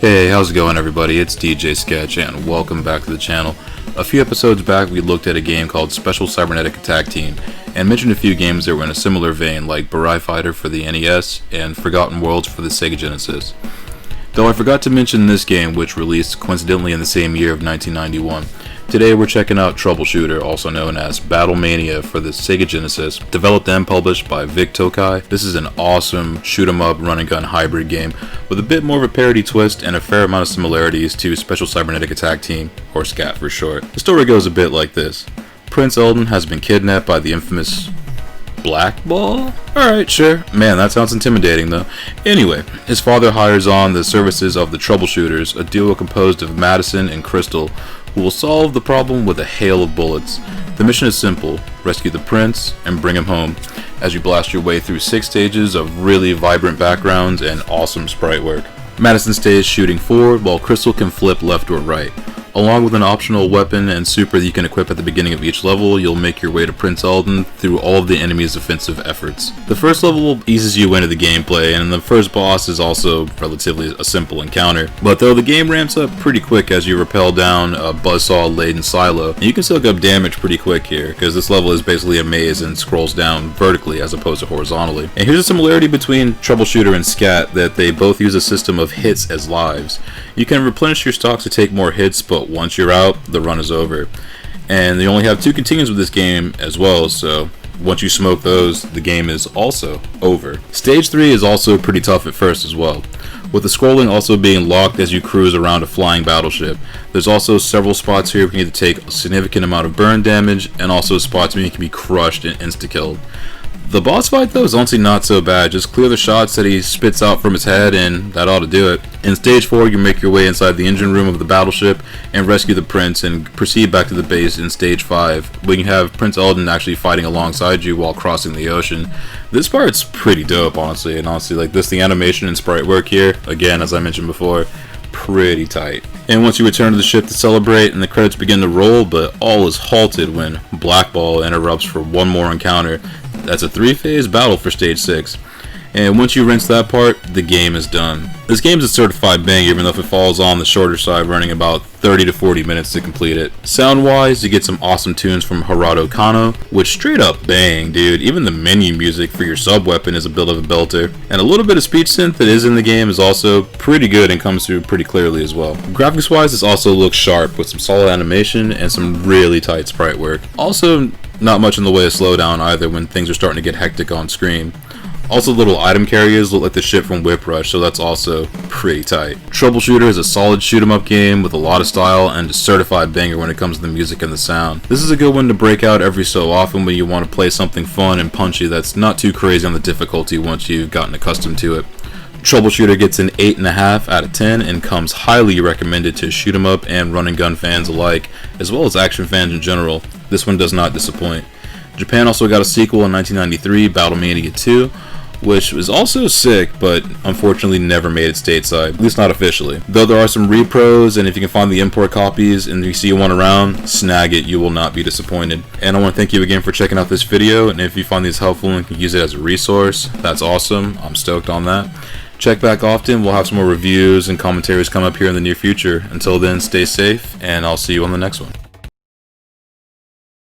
Hey, how's it going everybody? It's DJ Sketch and welcome back to the channel. A few episodes back we looked at a game called Special Cybernetic Attack Team and mentioned a few games that were in a similar vein like Burai Fighter for the NES and Forgotten Worlds for the Sega Genesis. Though I forgot to mention this game, which released coincidentally in the same year of 1991. Today we're checking out Troubleshooter, also known as Battle Mania for the Sega Genesis, developed and published by Vic Tokai. This is an awesome shoot-'em-up run-and-gun hybrid game with a bit more of a parody twist and a fair amount of similarities to Special Cybernetic Attack Team, or SCAT for short. The story goes a bit like this. Prince Eldon has been kidnapped by the infamous Black Ball? Alright, sure. Man, that sounds intimidating though. Anyway, his father hires on the services of the Troubleshooters, a duo composed of Madison and Crystal, who will solve the problem with a hail of bullets. The mission is simple: rescue the prince and bring him home, as you blast your way through 6 stages of really vibrant backgrounds and awesome sprite work. Madison stays shooting forward, while Crystal can flip left or right. Along with an optional weapon and super that you can equip at the beginning of each level, you'll make your way to Prince Eldon through all of the enemy's offensive efforts. The first level eases you into the gameplay, and the first boss is also relatively a simple encounter. But though the game ramps up pretty quick as you rappel down a buzzsaw-laden silo, and you can soak up damage pretty quick here, because this level is basically a maze and scrolls down vertically as opposed to horizontally. And here's a similarity between Troubleshooter and SCAT, that they both use a system of hits as lives. You can replenish your stocks to take more hits, but once you're out, the run is over. And they only have 2 continues with this game as well, so once you smoke those, the game is also over. Stage 3 is also pretty tough at first as well, with the scrolling also being locked as you cruise around a flying battleship. There's also several spots here where you need to take a significant amount of burn damage, and also spots where you can be crushed and insta-killed. The boss fight though is honestly not so bad. Just clear the shots that he spits out from his head and that ought to do it. In stage 4 you make your way inside the engine room of the battleship and rescue the prince and proceed back to the base in stage 5, when you have Prince Eldon actually fighting alongside you while crossing the ocean. This part's pretty dope honestly, and honestly like this, the animation and sprite work here, again as I mentioned before, pretty tight. And once you return to the ship to celebrate and the credits begin to roll, but all is halted when Black Ball interrupts for one more encounter. That's a 3-phase battle for stage 6. And once you rinse that part, the game is done. This game is a certified banger, even though if it falls on the shorter side, running about 30 to 40 minutes to complete it. Sound wise, you get some awesome tunes from Harado Kano, which straight up bang, dude. Even the menu music for your sub weapon is a bit of a belter. And a little bit of speech synth that is in the game is also pretty good and comes through pretty clearly as well. Graphics wise, this also looks sharp with some solid animation and some really tight sprite work. Also, not much in the way of slowdown either when things are starting to get hectic on screen. Also, little item carriers look like the shit from Whip Rush, so that's also pretty tight. Troubleshooter is a solid shoot-'em-up game with a lot of style and a certified banger when it comes to the music and the sound. This is a good one to break out every so often when you want to play something fun and punchy that's not too crazy on the difficulty once you've gotten accustomed to it. Troubleshooter gets an 8.5 out of 10 and comes highly recommended to shoot 'em up and run and gun fans alike, as well as action fans in general. This one does not disappoint. Japan also got a sequel in 1993, Battle Mania 2, which was also sick, but unfortunately never made it stateside, at least not officially. Though there are some repros, and if you can find the import copies and you see one around, snag it, you will not be disappointed. And I want to thank you again for checking out this video, and if you find these helpful and can use it as a resource, that's awesome. I'm stoked on that. Check back often. We'll have some more reviews and commentaries come up here in the near future. Until then, stay safe, and I'll see you on the next one.